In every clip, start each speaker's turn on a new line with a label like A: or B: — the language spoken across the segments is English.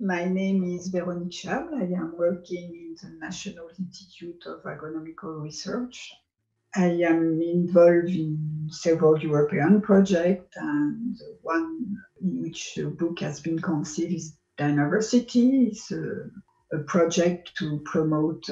A: My name is Véronique Chable. I am working in the National Institute of Agronomical Research. I am involved in several European projects, and one in which the book has been conceived is Diversity. It's a project to promote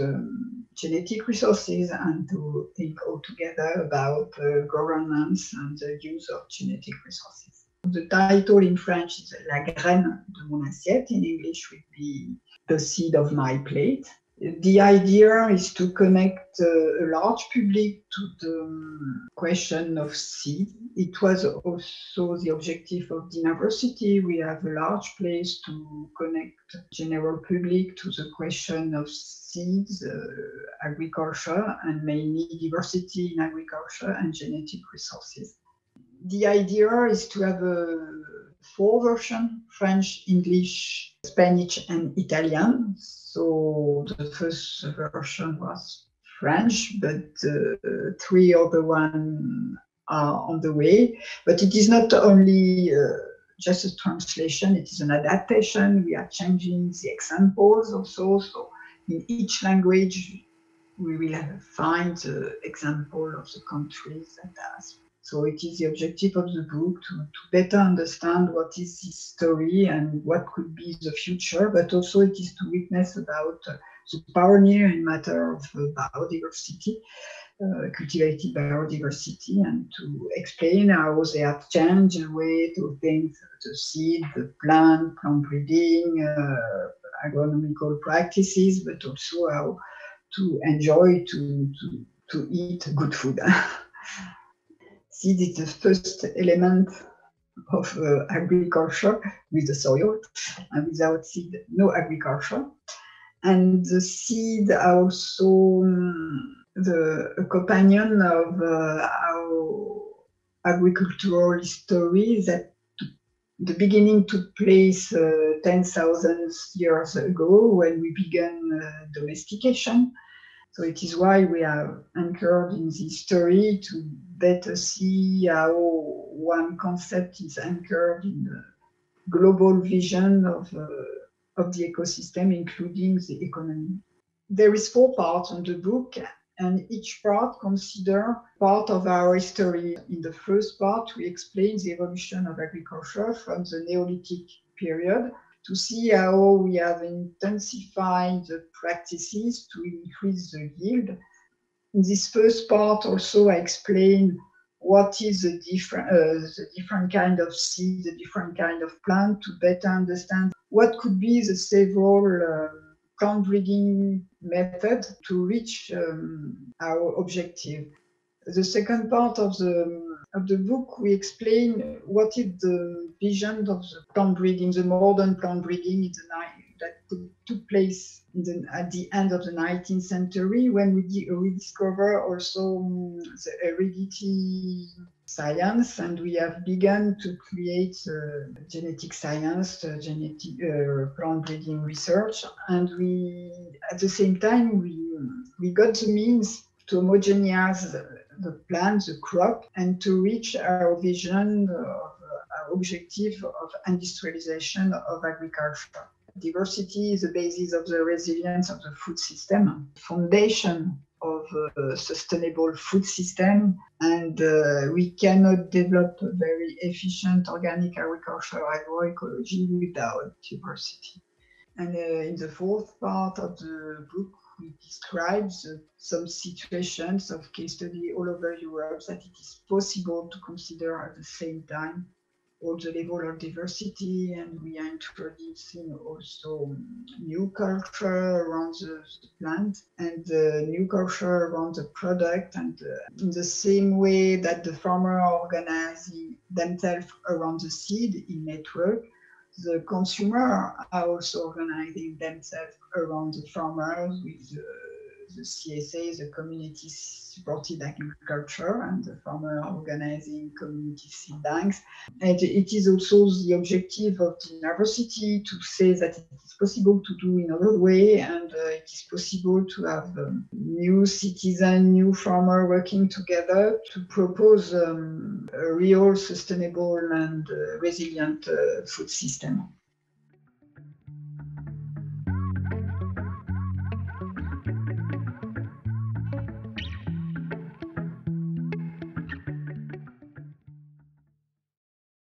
A: genetic resources and to think altogether about governance and the use of genetic resources. The title in French is La graine de mon assiette. In English would be The seed of my plate. The idea is to connect a large public to the question of seed. It was also the objective of Diversity. We have a large place to connect general public to the question of seeds, agriculture, and mainly diversity in agriculture and genetic resources. The idea is to have four versions: French, English, Spanish, and Italian. So the first version was French, but three other ones are on the way. But it is not only just a translation, it is an adaptation. We are changing the examples also. So in each language, we will find the example of the countries that has. So it is the objective of the book to better understand what is this story and what could be the future, but also it is to witness about the pioneer in matter of biodiversity, cultivated biodiversity, and to explain how they have changed the way to think the seed, the plant breeding, agronomical practices, but also how to enjoy to eat good food. Seed is the first element of agriculture with the soil, and without seed, no agriculture. And the seed are also the companion of our agricultural history that the beginning took place 10,000 years ago when we began domestication. So it is why we are anchored in this story to better see how one concept is anchored in the global vision of the ecosystem, including the economy. There is 4 parts on the book, and each part consider part of our history. In the first part, we explain the evolution of agriculture from the Neolithic period to see how we have intensified the practices to increase the yield. In this first part also I explain what is the different kind of seed, the different kind of plant, to better understand what could be the several plant breeding methods to reach our objective. The second part of the book, we explain what is the vision of the plant breeding, the modern plant breeding that took place at the end of the 19th century, when we discover also the heredity science, and we have begun to create genetic science, genetic plant breeding research, and we at the same time we got the means to homogenize the plant, the crop, and to reach our vision, our objective of industrialization of agriculture. Diversity is the basis of the resilience of the food system, foundation of a sustainable food system, and we cannot develop a very efficient organic agriculture or agroecology without diversity. And in the fourth part of the book, we describe some situations of case study all over Europe that it is possible to consider at the same time all the level of diversity, and we are introducing also new culture around the plant and new culture around the product, and in the same way that the farmers are organizing themselves around the seed in network, the consumer are also organizing themselves around the farmers with the CSA, the community supported agriculture, and the farmer organizing community seed banks. And it is also the objective of the university to say that it is possible to do in another way, and it is possible to have new citizen, new farmer working together to propose a real sustainable and resilient food system.